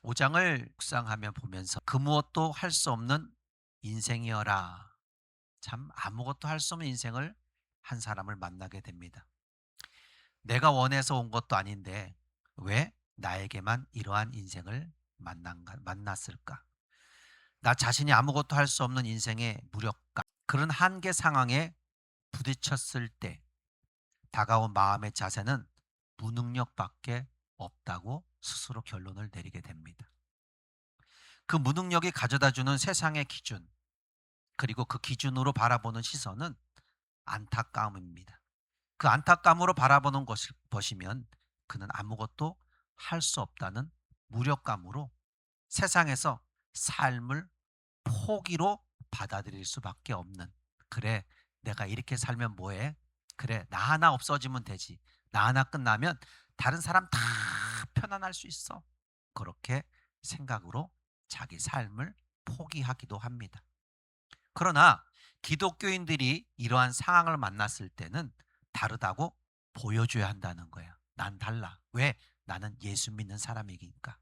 5장을 묵상하며 보면서 그 무엇도 할 수 없는 인생이어라. 참 아무것도 할 수 없는 인생을 한 사람을 만나게 됩니다. 내가 원해서 온 것도 아닌데 왜 나에게만 이러한 인생을 만났을까? 나 자신이 아무것도 할 수 없는 인생의 무력감, 그런 한계 상황에 부딪혔을 때 다가온 마음의 자세는 무능력밖에 없다고 스스로 결론을 내리게 됩니다. 그 무능력이 가져다주는 세상의 기준, 그리고 그 기준으로 바라보는 시선은 안타까움입니다. 그 안타까움으로 바라보는 것을 보시면 그는 아무것도 할 수 없다는 무력감으로 세상에서 삶을 포기로 받아들일 수밖에 없는, 그래 내가 이렇게 살면 뭐해? 그래 나 하나 없어지면 되지. 나 하나 끝나면 다른 사람 다 편안할 수 있어. 그렇게 생각으로 자기 삶을 포기하기도 합니다. 그러나 기독교인들이 이러한 상황을 만났을 때는 다르다고 보여줘야 한다는 거예요. 난 달라. 왜? 나는 예수 믿는 사람이니까.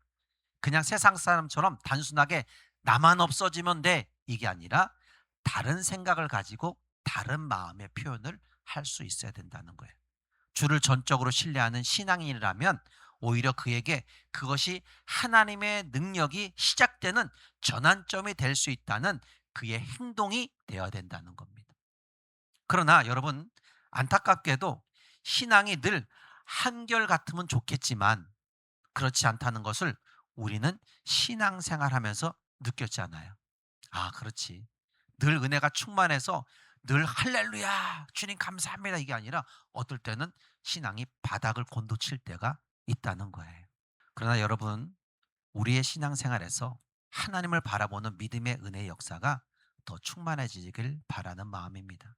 그냥 세상 사람처럼 단순하게 나만 없어지면 돼, 이게 아니라 다른 생각을 가지고 다른 마음의 표현을 할 수 있어야 된다는 거예요. 주를 전적으로 신뢰하는 신앙인이라면 오히려 그에게 그것이 하나님의 능력이 시작되는 전환점이 될 수 있다는 그의 행동이 되어야 된다는 겁니다. 그러나 여러분, 안타깝게도 신앙이 늘 한결같으면 좋겠지만 그렇지 않다는 것을 우리는 신앙생활하면서 느꼈잖아요. 아, 그렇지. 늘 은혜가 충만해서 늘 할렐루야, 주님 감사합니다, 이게 아니라 어떨 때는 신앙이 바닥을 곤두칠 때가 있다는 거예요. 그러나 여러분, 우리의 신앙생활에서 하나님을 바라보는 믿음의 은혜의 역사가 더 충만해지길 바라는 마음입니다.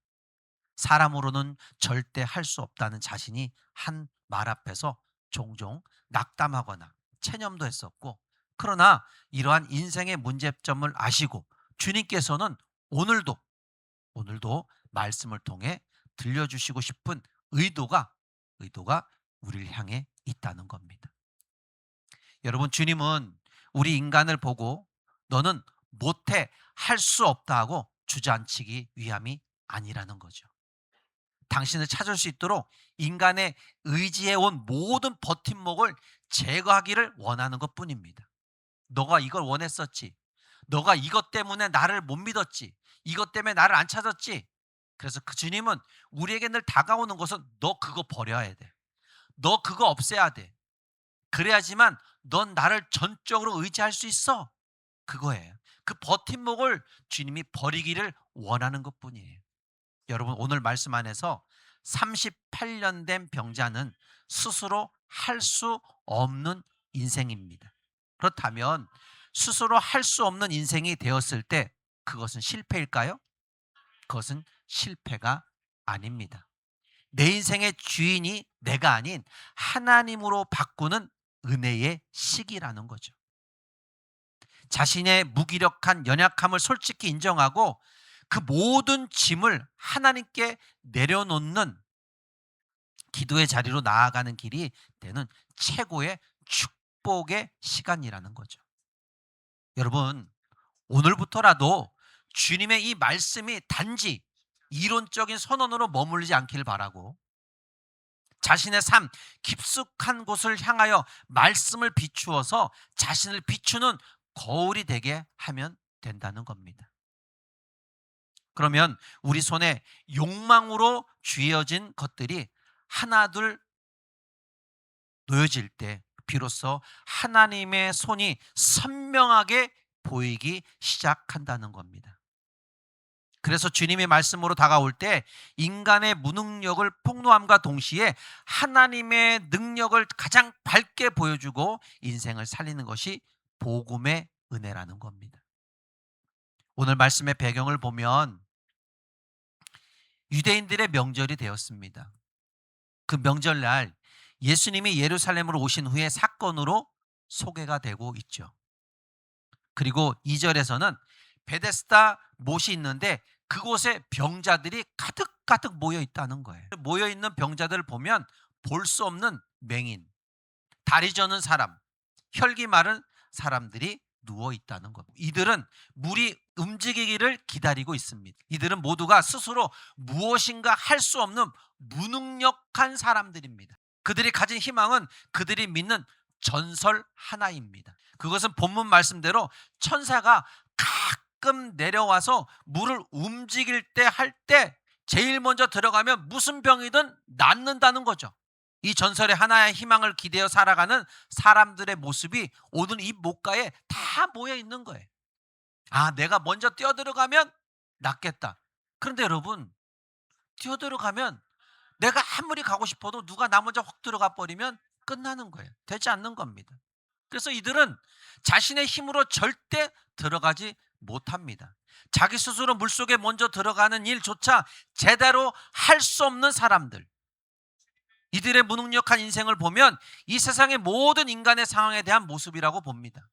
사람으로는 절대 할 수 없다는 자신이 한 말 앞에서 종종 낙담하거나 체념도 했었고, 그러나 이러한 인생의 문제점을 아시고 주님께서는 오늘도 말씀을 통해 들려주시고 싶은 의도가 우리를 향해 있다는 겁니다. 여러분, 주님은 우리 인간을 보고 너는 못해, 할 수 없다 하고 주저앉히기 위함이 아니라는 거죠. 당신을 찾을 수 있도록 인간의 의지해 온 모든 버팀목을 제거하기를 원하는 것뿐입니다. 너가 이걸 원했었지. 너가 이것 때문에 나를 못 믿었지. 이것 때문에 나를 안 찾았지. 그래서 그 주님은 우리에게 늘 다가오는 것은 너 그거 버려야 돼. 너 그거 없애야 돼. 그래야지만 넌 나를 전적으로 의지할 수 있어. 그거예요. 그 버팀목을 주님이 버리기를 원하는 것뿐이에요. 여러분, 오늘 말씀 안에서 38년 된 병자는 스스로 할 수 없는 인생입니다. 그렇다면 스스로 할 수 없는 인생이 되었을 때 그것은 실패일까요? 그것은 실패가 아닙니다. 내 인생의 주인이 내가 아닌 하나님으로 바꾸는 은혜의 시기라는 거죠. 자신의 무기력한 연약함을 솔직히 인정하고 그 모든 짐을 하나님께 내려놓는 기도의 자리로 나아가는 길이 되는 최고의 축복의 시간이라는 거죠. 여러분, 오늘부터라도 주님의 이 말씀이 단지 이론적인 선언으로 머물지 않기를 바라고, 자신의 삶 깊숙한 곳을 향하여 말씀을 비추어서 자신을 비추는 거울이 되게 하면 된다는 겁니다. 그러면 우리 손에 욕망으로 쥐어진 것들이 하나둘 놓여질 때 비로소 하나님의 손이 선명하게 보이기 시작한다는 겁니다. 그래서 주님의 말씀으로 다가올 때 인간의 무능력을 폭로함과 동시에 하나님의 능력을 가장 밝게 보여주고 인생을 살리는 것이 복음의 은혜라는 겁니다. 오늘 말씀의 배경을 보면 유대인들의 명절이 되었습니다. 그 명절날 예수님이 예루살렘으로 오신 후에 사건으로 소개가 되고 있죠. 그리고 2절에서는 베데스다 못이 있는데 그곳에 병자들이 가득가득 모여 있다는 거예요. 모여 있는 병자들을 보면 볼 수 없는 맹인, 다리 저는 사람, 혈기 마른 사람들이 누워 있다는 것. 이들은 물이 움직이기를 기다리고 있습니다. 이들은 모두가 스스로 무엇인가 할 수 없는 무능력한 사람들입니다. 그들이 가진 희망은 그들이 믿는 전설 하나입니다. 그것은 본문 말씀대로 천사가 가끔 내려와서 물을 움직일 때 할 때 제일 먼저 들어가면 무슨 병이든 낫는다는 거죠. 이 전설의 하나의 희망을 기대어 살아가는 사람들의 모습이 오늘 이 목가에 다 모여 있는 거예요. 아, 내가 먼저 뛰어들어가면 낫겠다. 그런데 여러분, 뛰어들어가면 내가 아무리 가고 싶어도 누가 나 먼저 확 들어가 버리면 끝나는 거예요. 되지 않는 겁니다. 그래서 이들은 자신의 힘으로 절대 들어가지 못합니다. 자기 스스로 물속에 먼저 들어가는 일조차 제대로 할 수 없는 사람들. 이들의 무능력한 인생을 보면 이 세상의 모든 인간의 상황에 대한 모습이라고 봅니다.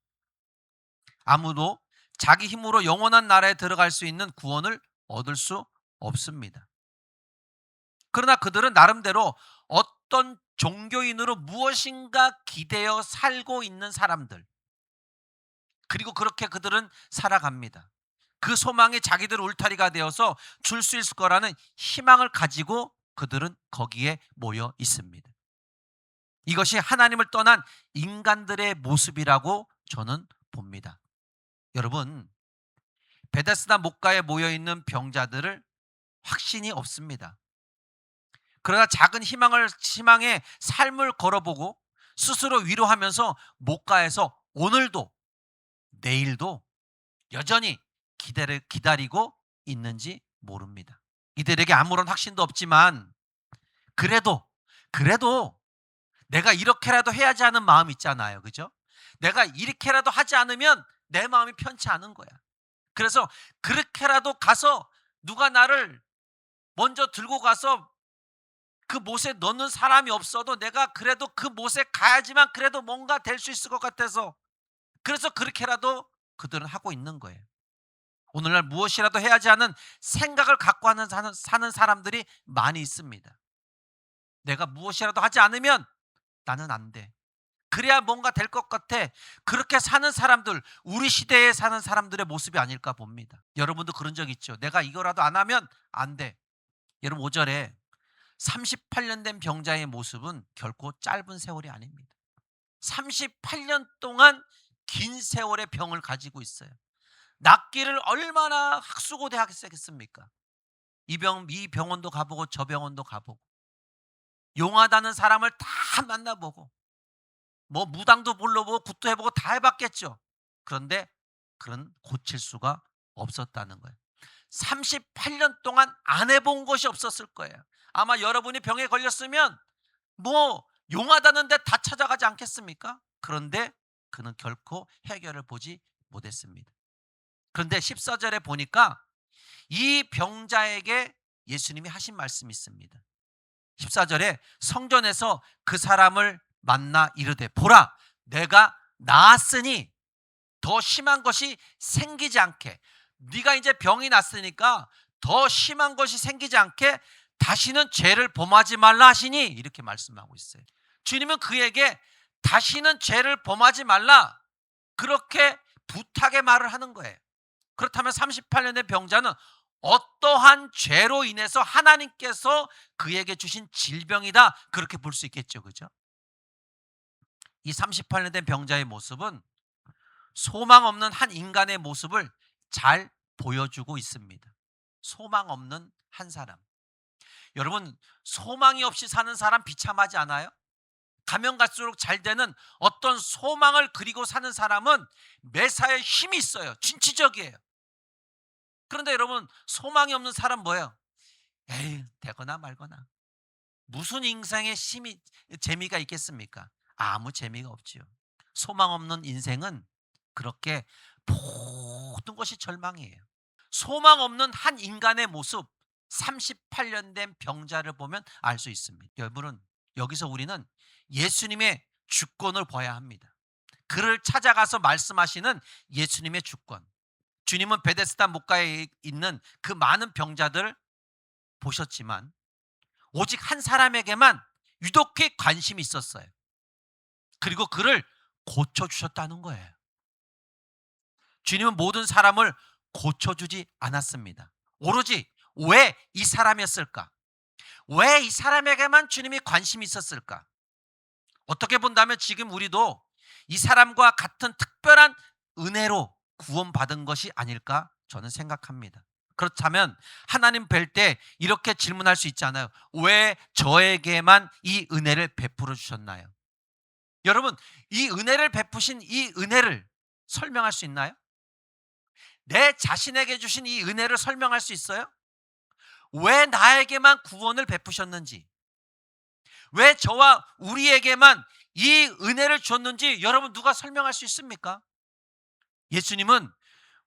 아무도 자기 힘으로 영원한 나라에 들어갈 수 있는 구원을 얻을 수 없습니다. 그러나 그들은 나름대로 어떤 종교인으로 무엇인가 기대어 살고 있는 사람들, 그리고 그렇게 그들은 살아갑니다. 그 소망이 자기들 울타리가 되어서 줄 수 있을 거라는 희망을 가지고 그들은 거기에 모여 있습니다. 이것이 하나님을 떠난 인간들의 모습이라고 저는 봅니다. 여러분, 베데스다 목가에 모여 있는 병자들을 확신이 없습니다. 그러나 작은 희망의 삶을 걸어보고 스스로 위로하면서 목가에서 오늘도 내일도 여전히 기다리고 있는지 모릅니다. 이들에게 아무런 확신도 없지만 그래도 내가 이렇게라도 해야지 하는 마음이 있잖아요. 그죠? 내가 이렇게라도 하지 않으면 내 마음이 편치 않은 거야. 그래서 그렇게라도 가서 누가 나를 먼저 들고 가서 그 못에 넣는 사람이 없어도 내가 그래도 그 못에 가야지만 그래도 뭔가 될 수 있을 것 같아서, 그래서 그렇게라도 그들은 하고 있는 거예요. 오늘날 무엇이라도 해야지 하는 생각을 갖고 사는 사람들이 많이 있습니다. 내가 무엇이라도 하지 않으면 나는 안 돼. 그래야 뭔가 될 것 같아. 그렇게 사는 사람들, 우리 시대에 사는 사람들의 모습이 아닐까 봅니다. 여러분도 그런 적 있죠? 내가 이거라도 안 하면 안 돼. 여러분, 5절에 38년 된 병자의 모습은 결코 짧은 세월이 아닙니다. 38년 동안 긴 세월의 병을 가지고 있어요. 낫기를 얼마나 학수고대하겠습니까? 이 병원도 가보고 저 병원도 가보고 용하다는 사람을 다 만나보고 뭐 무당도 불러보고 굿도 해보고 다 해봤겠죠. 그런데 그런 고칠 수가 없었다는 거예요. 38년 동안 안 해본 것이 없었을 거예요. 아마 여러분이 병에 걸렸으면 뭐 용하다는 데 다 찾아가지 않겠습니까? 그런데 그는 결코 해결을 보지 못했습니다. 그런데 14절에 보니까 이 병자에게 예수님이 하신 말씀이 있습니다. 14절에 성전에서 그 사람을 만나 이르되 보라, 내가 나았으니 더 심한 것이 생기지 않게, 네가 이제 병이 났으니까 더 심한 것이 생기지 않게 다시는 죄를 범하지 말라 하시니, 이렇게 말씀하고 있어요. 주님은 그에게 다시는 죄를 범하지 말라, 그렇게 부탁의 말을 하는 거예요. 그렇다면 38년 된 병자는 어떠한 죄로 인해서 하나님께서 그에게 주신 질병이다, 그렇게 볼 수 있겠죠. 그죠? 이 38년 된 병자의 모습은 소망 없는 한 인간의 모습을 잘 보여주고 있습니다. 소망 없는 한 사람. 여러분, 소망이 없이 사는 사람 비참하지 않아요? 가면 갈수록 잘 되는 어떤 소망을 그리고 사는 사람은 매사에 힘이 있어요. 진취적이에요. 그런데 여러분, 소망이 없는 사람 뭐예요? 에이, 되거나 말거나. 무슨 인생에 재미가 있겠습니까? 아무 재미가 없지요. 소망 없는 인생은 그렇게 모든 것이 절망이에요. 소망 없는 한 인간의 모습, 38년 된 병자를 보면 알 수 있습니다. 여러분, 여기서 우리는 예수님의 주권을 봐야 합니다. 그를 찾아가서 말씀하시는 예수님의 주권. 주님은 베데스다 목가에 있는 그 많은 병자들 보셨지만 오직 한 사람에게만 유독히 관심이 있었어요. 그리고 그를 고쳐주셨다는 거예요. 주님은 모든 사람을 고쳐주지 않았습니다. 오로지 왜 이 사람이었을까? 왜 이 사람에게만 주님이 관심이 있었을까? 어떻게 본다면 지금 우리도 이 사람과 같은 특별한 은혜로 구원받은 것이 아닐까 저는 생각합니다. 그렇다면 하나님 뵐 때 이렇게 질문할 수 있잖아요. 왜 저에게만 이 은혜를 베풀어 주셨나요? 여러분, 이 은혜를 베푸신 이 은혜를 설명할 수 있나요? 내 자신에게 주신 이 은혜를 설명할 수 있어요? 왜 나에게만 구원을 베푸셨는지, 왜 저와 우리에게만 이 은혜를 줬는지 여러분 누가 설명할 수 있습니까? 예수님은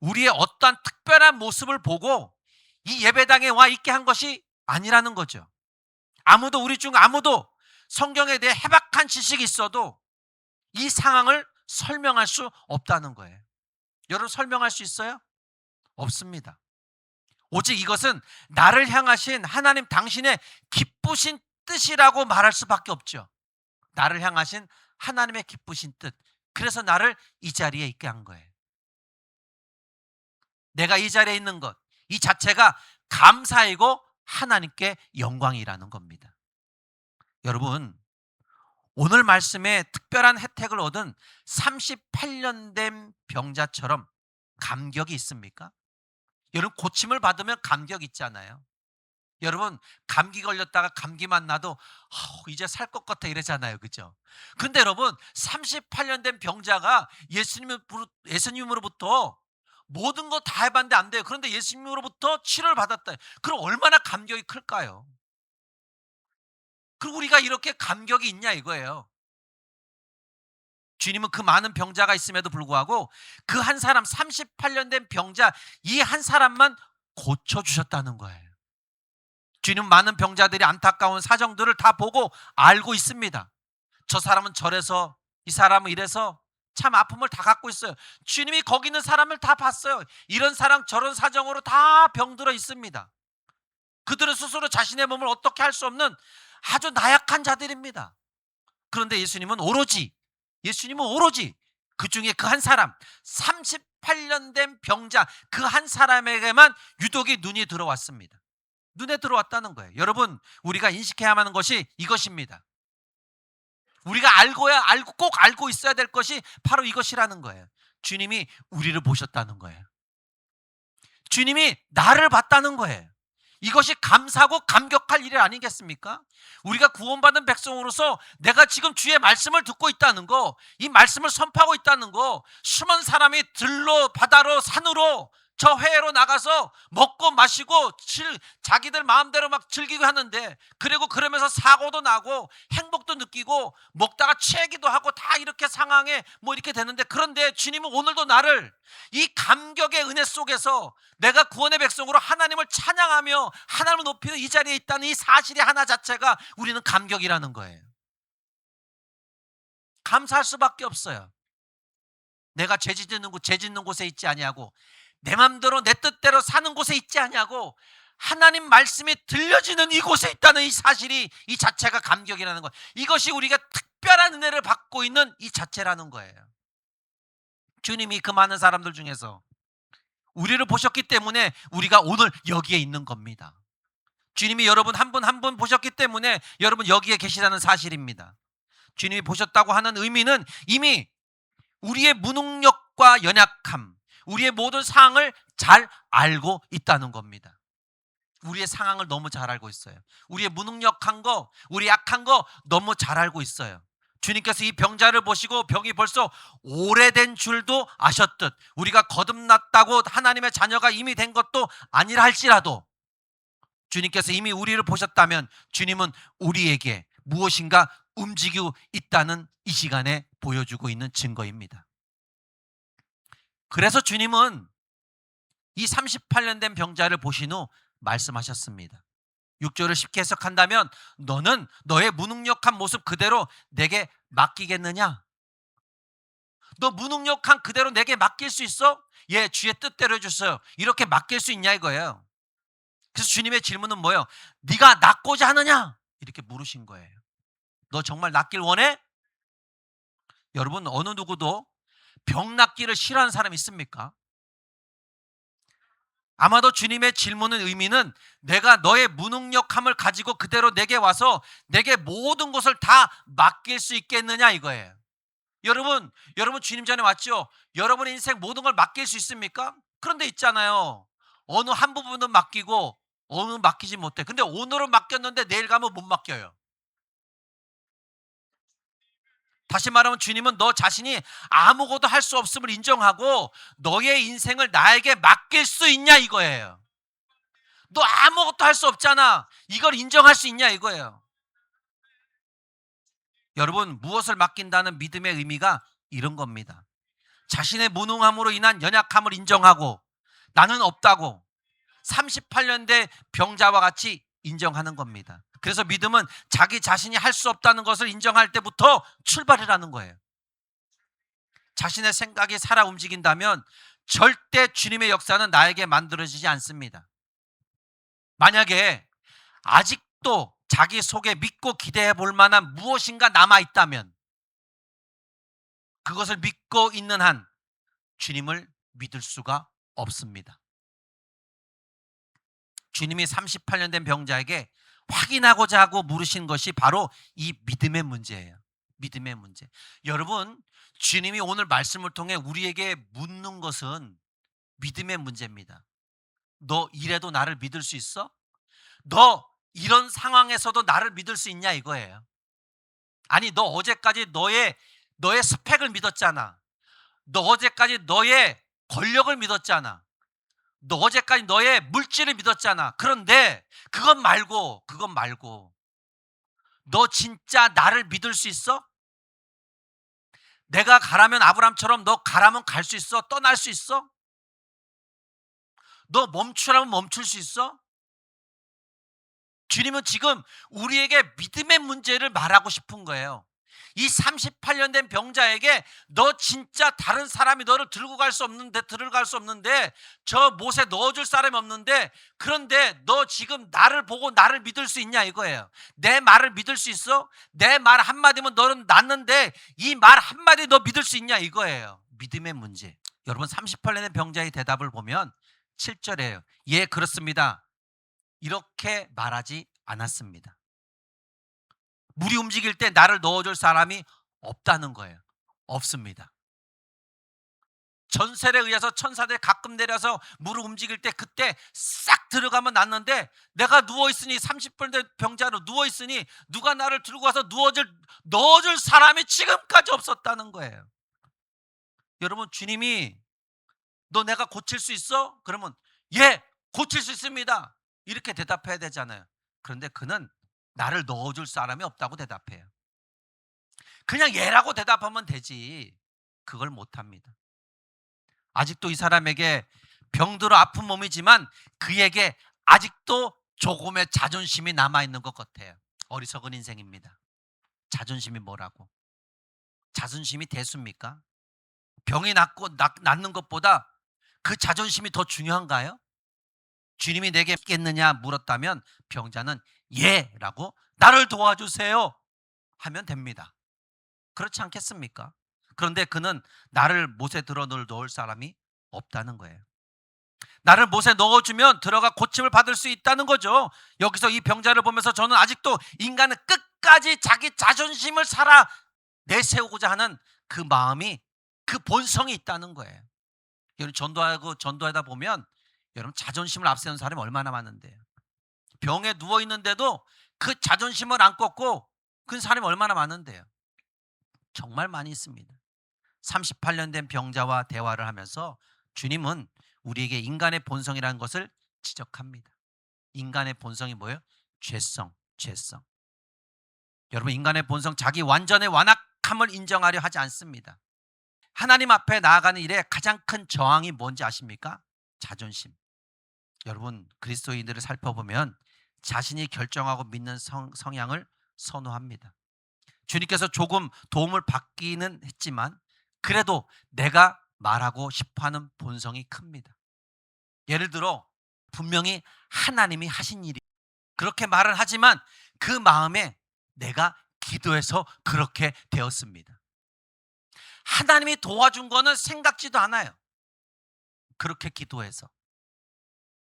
우리의 어떠한 특별한 모습을 보고 이 예배당에 와 있게 한 것이 아니라는 거죠. 아무도 우리 중 아무도 성경에 대해 해박한 지식이 있어도 이 상황을 설명할 수 없다는 거예요. 여러분 설명할 수 있어요? 없습니다. 오직 이것은 나를 향하신 하나님 당신의 기쁘신 뜻이라고 말할 수밖에 없죠. 나를 향하신 하나님의 기쁘신 뜻. 그래서 나를 이 자리에 있게 한 거예요. 내가 이 자리에 있는 것, 이 자체가 감사이고 하나님께 영광이라는 겁니다. 여러분, 오늘 말씀에 특별한 혜택을 얻은 38년 된 병자처럼 감격이 있습니까? 여러분, 고침을 받으면 감격 있잖아요. 여러분, 감기 걸렸다가 감기만 나도 이제 살 것 같아 이러잖아요. 그죠? 근데 여러분, 38년 된 병자가 예수님으로부터 모든 거 다 해봤는데 안 돼요. 그런데 예수님으로부터 치료를 받았다. 그럼 얼마나 감격이 클까요? 그리고 우리가 이렇게 감격이 있냐 이거예요. 주님은 그 많은 병자가 있음에도 불구하고 그 한 사람, 38년 된 병자 이 한 사람만 고쳐주셨다는 거예요. 주님은 많은 병자들이 안타까운 사정들을 다 보고 알고 있습니다. 저 사람은 저래서, 이 사람은 이래서 참 아픔을 다 갖고 있어요. 주님이 거기 있는 사람을 다 봤어요. 이런 사람 저런 사정으로 다 병들어 있습니다. 그들은 스스로 자신의 몸을 어떻게 할 수 없는 아주 나약한 자들입니다. 그런데 예수님은 오로지 그 중에 그 한 사람, 38년 된 병자 그 한 사람에게만 유독이 눈이 들어왔습니다. 눈에 들어왔다는 거예요. 여러분, 우리가 인식해야만 하는 것이 이것입니다. 우리가 꼭 알고 있어야 될 것이 바로 이것이라는 거예요. 주님이 우리를 보셨다는 거예요. 주님이 나를 봤다는 거예요. 이것이 감사하고 감격할 일 아니겠습니까? 우리가 구원받은 백성으로서 내가 지금 주의 말씀을 듣고 있다는 거, 이 말씀을 선포하고 있다는 거, 수많은 사람이 들로, 바다로, 산으로, 저 해외로 나가서 먹고 마시고 자기들 마음대로 막 즐기고 하는데, 그리고 그러면서 사고도 나고 행복도 느끼고 먹다가 취하기도 하고 다 이렇게 상황에 뭐 이렇게 되는데, 그런데 주님은 오늘도 나를 이 감격의 은혜 속에서 내가 구원의 백성으로 하나님을 찬양하며 하나님을 높이는 이 자리에 있다는 이 사실이 하나 자체가 우리는 감격이라는 거예요. 감사할 수밖에 없어요. 내가 죄 짓는 곳에 있지 아니하고 내 맘대로 내 뜻대로 사는 곳에 있지 아니하고 하나님 말씀이 들려지는 이곳에 있다는 이 사실이, 이 자체가 감격이라는 것. 이것이 우리가 특별한 은혜를 받고 있는 이 자체라는 거예요. 주님이 그 많은 사람들 중에서 우리를 보셨기 때문에 우리가 오늘 여기에 있는 겁니다. 주님이 여러분 한 분 한 분 보셨기 때문에 여러분 여기에 계시다는 사실입니다. 주님이 보셨다고 하는 의미는 이미 우리의 무능력과 연약함, 우리의 모든 상황을 잘 알고 있다는 겁니다. 우리의 상황을 너무 잘 알고 있어요. 우리의 무능력한 거, 우리 약한 거 너무 잘 알고 있어요. 주님께서 이 병자를 보시고 병이 벌써 오래된 줄도 아셨듯, 우리가 거듭났다고 하나님의 자녀가 이미 된 것도 아니라 할지라도 주님께서 이미 우리를 보셨다면 주님은 우리에게 무엇인가 움직이고 있다는 이 시간에 보여주고 있는 증거입니다. 그래서 주님은 이 38년 된 병자를 보신 후 말씀하셨습니다. 6절을 쉽게 해석한다면 너는 너의 무능력한 모습 그대로 내게 맡기겠느냐? 너 무능력한 그대로 내게 맡길 수 있어? 예, 주의 뜻대로 해줬어요. 이렇게 맡길 수 있냐 이거예요. 그래서 주님의 질문은 뭐예요? 네가 낫고자 하느냐? 이렇게 물으신 거예요. 너 정말 낫길 원해? 여러분, 어느 누구도 병 낫기를 싫어하는 사람 있습니까? 아마도 주님의 질문의 의미는 내가 너의 무능력함을 가지고 그대로 내게 와서 내게 모든 것을 다 맡길 수 있겠느냐 이거예요. 여러분 주님 전에 왔죠? 여러분의 인생 모든 걸 맡길 수 있습니까? 그런데 있잖아요. 어느 한 부분은 맡기고 어느 맡기지 못해. 근데 오늘은 맡겼는데 내일 가면 못 맡겨요. 다시 말하면 주님은 너 자신이 아무것도 할 수 없음을 인정하고 너의 인생을 나에게 맡길 수 있냐 이거예요. 너 아무것도 할 수 없잖아. 이걸 인정할 수 있냐 이거예요. 여러분 무엇을 맡긴다는 믿음의 의미가 이런 겁니다. 자신의 무능함으로 인한 연약함을 인정하고 나는 없다고 38년 대 병자와 같이 인정하는 겁니다. 그래서 믿음은 자기 자신이 할 수 없다는 것을 인정할 때부터 출발이라는 거예요. 자신의 생각이 살아 움직인다면 절대 주님의 역사는 나에게 만들어지지 않습니다. 만약에 아직도 자기 속에 믿고 기대해 볼 만한 무엇인가 남아 있다면 그것을 믿고 있는 한 주님을 믿을 수가 없습니다. 주님이 38년 된 병자에게 확인하고자 하고 물으신 것이 바로 이 믿음의 문제예요. 믿음의 문제. 여러분, 주님이 오늘 말씀을 통해 우리에게 묻는 것은 믿음의 문제입니다. 너 이래도 나를 믿을 수 있어? 너 이런 상황에서도 나를 믿을 수 있냐 이거예요. 아니 너 어제까지 너의 스펙을 믿었잖아. 너 어제까지 너의 권력을 믿었잖아. 너 어제까지 너의 물질을 믿었잖아. 그런데 그건 말고 너 진짜 나를 믿을 수 있어? 내가 가라면 아브람처럼 너 가라면 갈 수 있어? 떠날 수 있어? 너 멈추라면 멈출 수 있어? 주님은 지금 우리에게 믿음의 문제를 말하고 싶은 거예요. 이 38년 된 병자에게 너 진짜 다른 사람이 너를 들고 갈 수 없는데 저 못에 넣어줄 사람이 없는데 그런데 너 지금 나를 보고 나를 믿을 수 있냐 이거예요. 내 말을 믿을 수 있어? 내 말 한마디면 너는 낫는데 이 말 한마디 너 믿을 수 있냐 이거예요. 믿음의 문제. 여러분 38년 된 병자의 대답을 보면 7절이에요. 예 그렇습니다. 이렇게 말하지 않았습니다. 물이 움직일 때 나를 넣어줄 사람이 없다는 거예요. 없습니다. 전설에 의해서 천사들이 가끔 내려서 물을 움직일 때 그때 싹 들어가면 낫는데 내가 누워있으니 30분 된 병자로 누워있으니 누가 나를 들고 와서 넣어줄 사람이 지금까지 없었다는 거예요. 여러분 주님이 너 내가 고칠 수 있어? 그러면 예 고칠 수 있습니다. 이렇게 대답해야 되잖아요. 그런데 그는 나를 넣어줄 사람이 없다고 대답해요. 그냥 예라고 대답하면 되지. 그걸 못합니다. 아직도 이 사람에게 병들어 아픈 몸이지만 그에게 아직도 조금의 자존심이 남아있는 것 같아요. 어리석은 인생입니다. 자존심이 뭐라고? 자존심이 대수입니까? 병이 낫는 것보다 그 자존심이 더 중요한가요? 주님이 내게 믿겠느냐 물었다면 병자는 예라고 나를 도와주세요 하면 됩니다. 그렇지 않겠습니까? 그런데 그는 나를 못에 넣을 사람이 없다는 거예요. 나를 못에 넣어주면 들어가 고침을 받을 수 있다는 거죠. 여기서 이 병자를 보면서 저는 아직도 인간은 끝까지 자기 자존심을 살아 내세우고자 하는 그 마음이 그 본성이 있다는 거예요. 여러분 전도하다 보면 여러분 자존심을 앞세운 사람이 얼마나 많은데요. 병에 누워 있는데도 그 자존심을 안 꺾고 그 사람이 얼마나 많은데요. 정말 많이 있습니다. 38년 된 병자와 대화를 하면서 주님은 우리에게 인간의 본성이라는 것을 지적합니다. 인간의 본성이 뭐예요? 죄성. 여러분 인간의 본성 자기 완전의 완악함을 인정하려 하지 않습니다. 하나님 앞에 나아가는 일에 가장 큰 저항이 뭔지 아십니까? 자존심. 여러분 그리스도인들을 살펴보면 자신이 결정하고 믿는 성향을 선호합니다. 주님께서 조금 도움을 받기는 했지만 그래도 내가 말하고 싶어하는 본성이 큽니다. 예를 들어 분명히 하나님이 하신 일이 그렇게 말을 하지만 그 마음에 내가 기도해서 그렇게 되었습니다. 하나님이 도와준 거는 생각지도 않아요. 그렇게 기도해서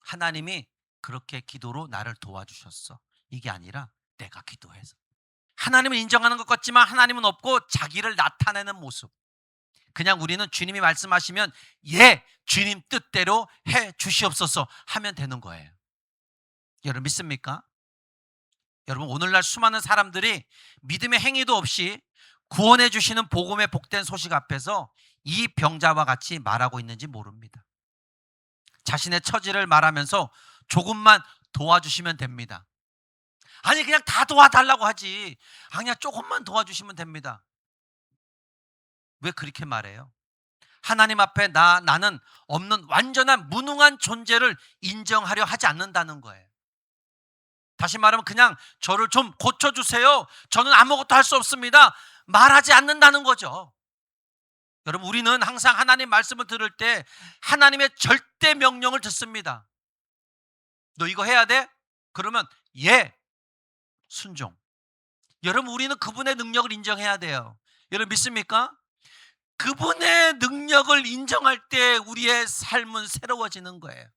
하나님이 그렇게 기도로 나를 도와주셨어. 이게 아니라 내가 기도해서. 하나님을 인정하는 것 같지만 하나님은 없고 자기를 나타내는 모습. 그냥 우리는 주님이 말씀하시면 예, 주님 뜻대로 해 주시옵소서 하면 되는 거예요. 여러분 믿습니까? 여러분 오늘날 수많은 사람들이 믿음의 행위도 없이 구원해 주시는 복음의 복된 소식 앞에서 이 병자와 같이 말하고 있는지 모릅니다. 자신의 처지를 말하면서 조금만 도와주시면 됩니다. 아니 그냥 다 도와달라고 하지. 그냥 조금만 도와주시면 됩니다. 왜 그렇게 말해요? 하나님 앞에 나는 없는 완전한 무능한 존재를 인정하려 하지 않는다는 거예요. 다시 말하면 그냥 저를 좀 고쳐주세요. 저는 아무것도 할 수 없습니다. 말하지 않는다는 거죠. 여러분 우리는 항상 하나님 말씀을 들을 때 하나님의 절대 명령을 듣습니다. 너 이거 해야 돼? 그러면 예, 순종. 여러분 우리는 그분의 능력을 인정해야 돼요. 여러분 믿습니까? 그분의 능력을 인정할 때 우리의 삶은 새로워지는 거예요.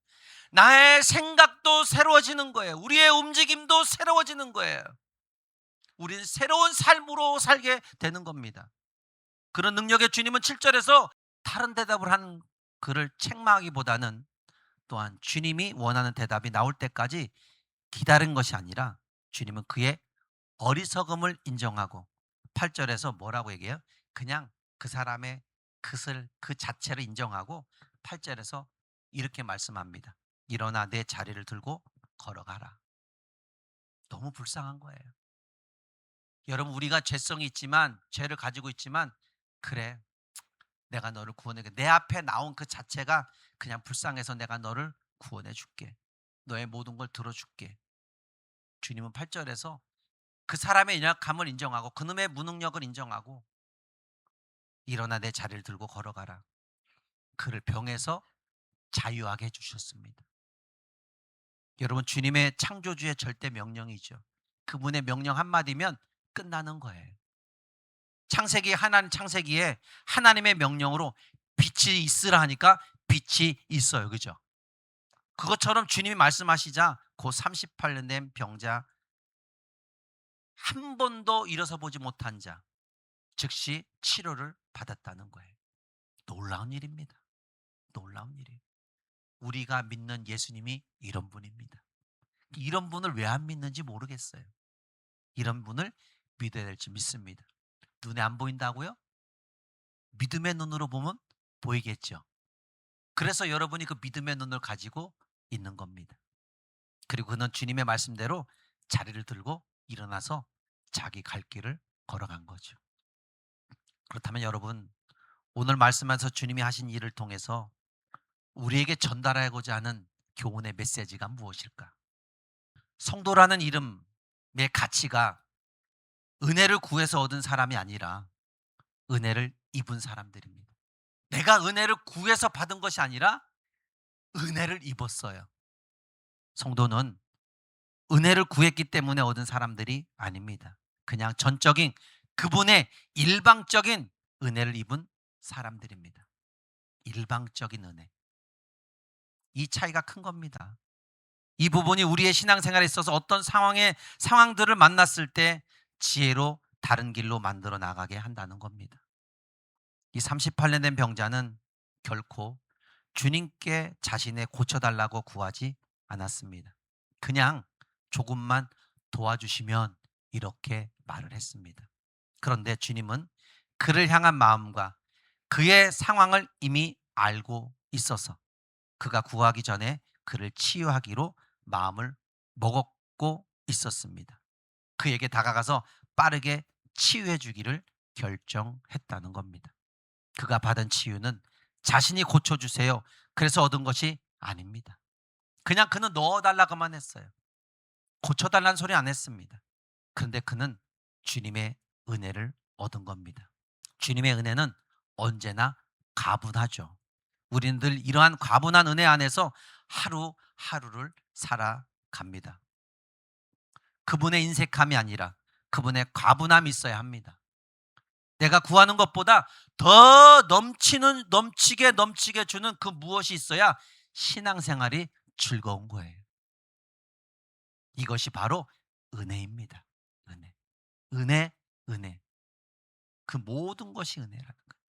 나의 생각도 새로워지는 거예요. 우리의 움직임도 새로워지는 거예요. 우리는 새로운 삶으로 살게 되는 겁니다. 그런 능력의 주님은 7절에서 다른 대답을 한 그를 책망하기보다는 또한 주님이 원하는 대답이 나올 때까지 기다린 것이 아니라 주님은 그의 어리석음을 인정하고 8절에서 뭐라고 얘기해요? 그냥 그 사람의 그 자체를 인정하고 8절에서 이렇게 말씀합니다. 일어나 내 자리를 들고 걸어가라. 너무 불쌍한 거예요. 여러분 우리가 죄성이 있지만 죄를 가지고 있지만 그래 내가 너를 구원해 내 앞에 나온 그 자체가 그냥 불쌍해서 내가 너를 구원해 줄게. 너의 모든 걸 들어줄게. 주님은 8절에서 그 사람의 연약함을 인정하고 그놈의 무능력을 인정하고 일어나 내 자리를 들고 걸어가라. 그를 병에서 자유하게 해주셨습니다. 여러분 주님의 창조주의 절대 명령이죠. 그분의 명령 한마디면 끝나는 거예요. 창세기에 하나님의 명령으로 빛이 있으라 하니까 빛이 있어요. 그죠? 그것처럼 주님이 말씀하시자 그 38년 된 병자 한 번도 일어서 보지 못한 자 즉시 치료를 받았다는 거예요. 놀라운 일입니다. 놀라운 일이에요. 우리가 믿는 예수님이 이런 분입니다. 이런 분을 왜 안 믿는지 모르겠어요. 이런 분을 믿어야 될지 믿습니다. 눈에 안 보인다고요? 믿음의 눈으로 보면 보이겠죠. 그래서 여러분이 그 믿음의 눈을 가지고 있는 겁니다. 그리고 그는 주님의 말씀대로 자리를 들고 일어나서 자기 갈 길을 걸어간 거죠. 그렇다면 여러분 오늘 말씀에서 주님이 하신 일을 통해서 우리에게 전달하고자 하는 교훈의 메시지가 무엇일까? 성도라는 이름의 가치가 은혜를 구해서 얻은 사람이 아니라 은혜를 입은 사람들입니다. 내가 은혜를 구해서 받은 것이 아니라 은혜를 입었어요. 성도는 은혜를 구했기 때문에 얻은 사람들이 아닙니다. 그냥 전적인 그분의 일방적인 은혜를 입은 사람들입니다. 일방적인 은혜. 이 차이가 큰 겁니다. 이 부분이 우리의 신앙생활에 있어서 어떤 상황들을 만났을 때 지혜로 다른 길로 만들어 나가게 한다는 겁니다. 이 38년 된 병자는 결코 주님께 자신의 고쳐달라고 구하지 않았습니다. 그냥 조금만 도와주시면 이렇게 말을 했습니다. 그런데 주님은 그를 향한 마음과 그의 상황을 이미 알고 있어서 그가 구하기 전에 그를 치유하기로 마음을 먹었고 있었습니다. 그에게 다가가서 빠르게 치유해 주기를 결정했다는 겁니다. 그가 받은 치유는 자신이 고쳐주세요. 그래서 얻은 것이 아닙니다. 그냥 그는 넣어달라고만 했어요. 고쳐달라는 소리 안 했습니다. 그런데 그는 주님의 은혜를 얻은 겁니다. 주님의 은혜는 언제나 가분하죠. 우리는 늘 이러한 과분한 은혜 안에서 하루하루를 살아갑니다. 그분의 인색함이 아니라 그분의 과분함이 있어야 합니다. 내가 구하는 것보다 더 넘치게 주는 그 무엇이 있어야 신앙생활이 즐거운 거예요. 이것이 바로 은혜입니다. 은혜. 은혜, 은혜. 그 모든 것이 은혜라는 거예요.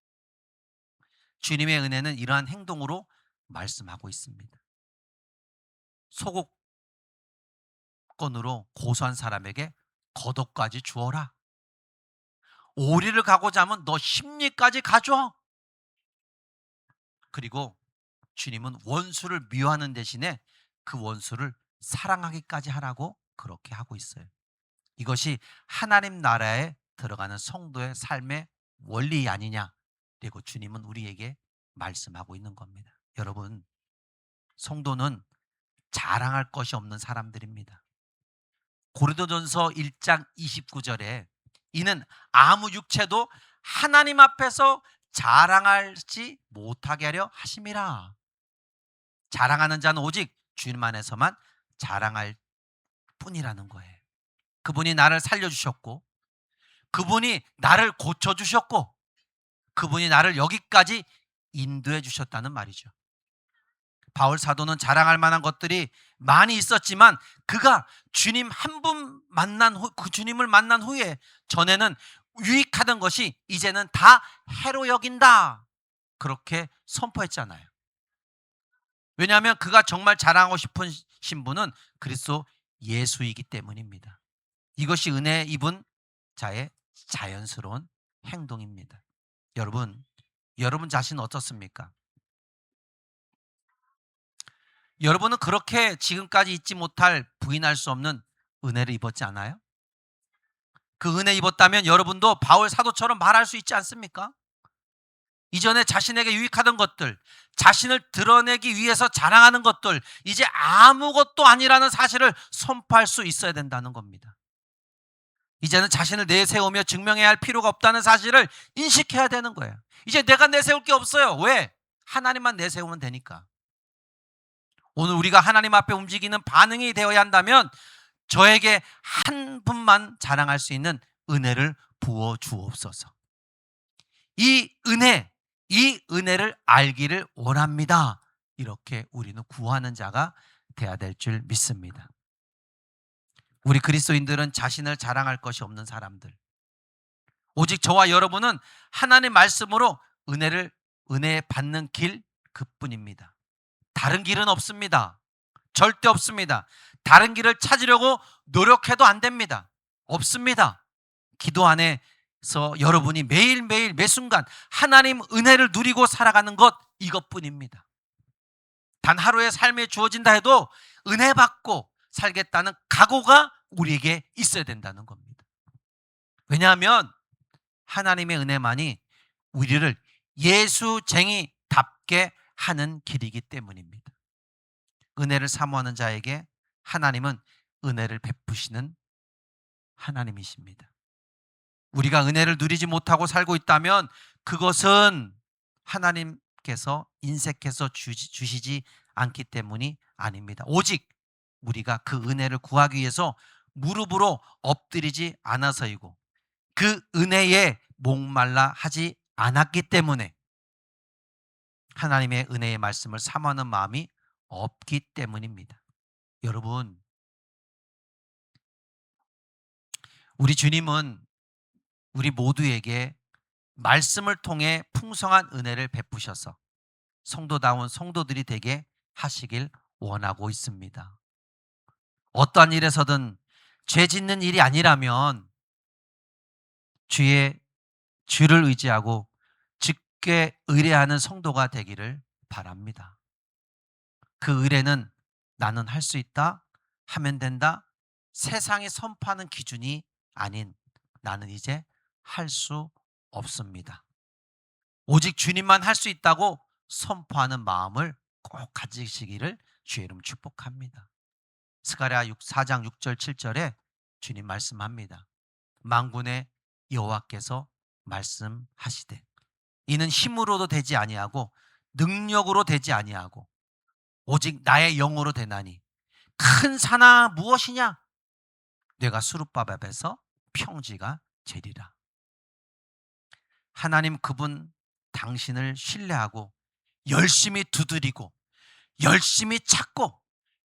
주님의 은혜는 이러한 행동으로 말씀하고 있습니다. 소곡건으로 고소한 사람에게 겉옷까지 주어라. 오리를 가고자 하면 너 십리까지 가져. 그리고 주님은 원수를 미워하는 대신에 그 원수를 사랑하기까지 하라고 그렇게 하고 있어요. 이것이 하나님 나라에 들어가는 성도의 삶의 원리 아니냐. 그리고 주님은 우리에게 말씀하고 있는 겁니다. 여러분, 성도는 자랑할 것이 없는 사람들입니다. 고린도전서 1장 29절에 이는 아무 육체도 하나님 앞에서 자랑하지 못하게 하려 하심이라. 자랑하는 자는 오직 주님 안에서만 자랑할 뿐이라는 거예요. 그분이 나를 살려주셨고, 그분이 나를 고쳐주셨고, 그분이 나를 여기까지 인도해 주셨다는 말이죠. 바울 사도는 자랑할 만한 것들이 많이 있었지만 그가 주님 한 분 만난 후, 그 주님을 만난 후에 전에는 유익하던 것이 이제는 다 해로 여긴다. 그렇게 선포했잖아요. 왜냐하면 그가 정말 자랑하고 싶은 신분은 그리스도 예수이기 때문입니다. 이것이 은혜 입은 자의 자연스러운 행동입니다. 여러분 자신 어떻습니까? 여러분은 그렇게 지금까지 잊지 못할 부인할 수 없는 은혜를 입었지 않아요? 그 은혜 입었다면 여러분도 바울 사도처럼 말할 수 있지 않습니까? 이전에 자신에게 유익하던 것들, 자신을 드러내기 위해서 자랑하는 것들, 이제 아무것도 아니라는 사실을 선포할 수 있어야 된다는 겁니다. 이제는 자신을 내세우며 증명해야 할 필요가 없다는 사실을 인식해야 되는 거예요. 이제 내가 내세울 게 없어요. 왜? 하나님만 내세우면 되니까. 오늘 우리가 하나님 앞에 움직이는 반응이 되어야 한다면 저에게 한 분만 자랑할 수 있는 은혜를 부어 주옵소서. 이 은혜를 알기를 원합니다. 이렇게 우리는 구하는 자가 돼야 될 줄 믿습니다. 우리 그리스도인들은 자신을 자랑할 것이 없는 사람들. 오직 저와 여러분은 하나님의 말씀으로 은혜 받는 길 그뿐입니다. 다른 길은 없습니다. 절대 없습니다. 다른 길을 찾으려고 노력해도 안 됩니다. 없습니다. 기도 안에서 여러분이 매일매일 매순간 하나님 은혜를 누리고 살아가는 것 이것뿐입니다. 단 하루의 삶에 주어진다 해도 은혜 받고 살겠다는 각오가 우리에게 있어야 된다는 겁니다. 왜냐하면 하나님의 은혜만이 우리를 예수쟁이답게 하는 길이기 때문입니다. 은혜를 사모하는 자에게 하나님은 은혜를 베푸시는 하나님이십니다. 우리가 은혜를 누리지 못하고 살고 있다면 그것은 하나님께서 인색해서 주시지 않기 때문이 아닙니다. 오직 우리가 그 은혜를 구하기 위해서 무릎으로 엎드리지 않아서이고 그 은혜에 목말라 하지 않았기 때문에 하나님의 은혜의 말씀을 사모하는 마음이 없기 때문입니다. 여러분, 우리 주님은 우리 모두에게 말씀을 통해 풍성한 은혜를 베푸셔서 성도다운 성도들이 되게 하시길 원하고 있습니다. 어떠한 일에서든 죄 짓는 일이 아니라면 주를 의지하고 주께 의뢰하는 성도가 되기를 바랍니다. 그 의뢰는 나는 할 수 있다, 하면 된다, 세상이 선포하는 기준이 아닌 나는 이제 할 수 없습니다. 오직 주님만 할 수 있다고 선포하는 마음을 꼭 가지시기를 주의 이름 축복합니다. 스가랴 4장 6절 7절에 주님 말씀합니다. 만군의 여호와께서 말씀하시되 이는 힘으로도 되지 아니하고 능력으로 되지 아니하고 오직 나의 영으로 되나니 큰 산아 무엇이냐? 내가 수룻밥 앞에서 평지가 되리라. 하나님 그분 당신을 신뢰하고 열심히 두드리고 열심히 찾고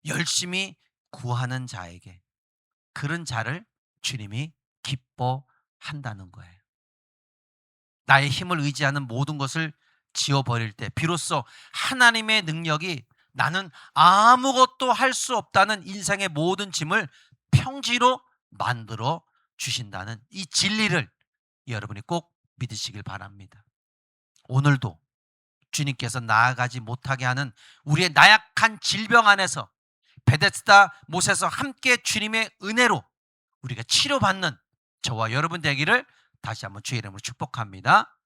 열심히 구하는 자에게, 그런 자를 주님이 기뻐한다는 거예요. 나의 힘을 의지하는 모든 것을 지워버릴 때 비로소 하나님의 능력이 나는 아무것도 할 수 없다는 인생의 모든 짐을 평지로 만들어 주신다는 이 진리를 여러분이 꼭 믿으시길 바랍니다. 오늘도 주님께서 나아가지 못하게 하는 우리의 나약한 질병 안에서 베데스다 못에서 함께 주님의 은혜로 우리가 치료받는 저와 여러분 되기를 다시 한번 주의 이름으로 축복합니다.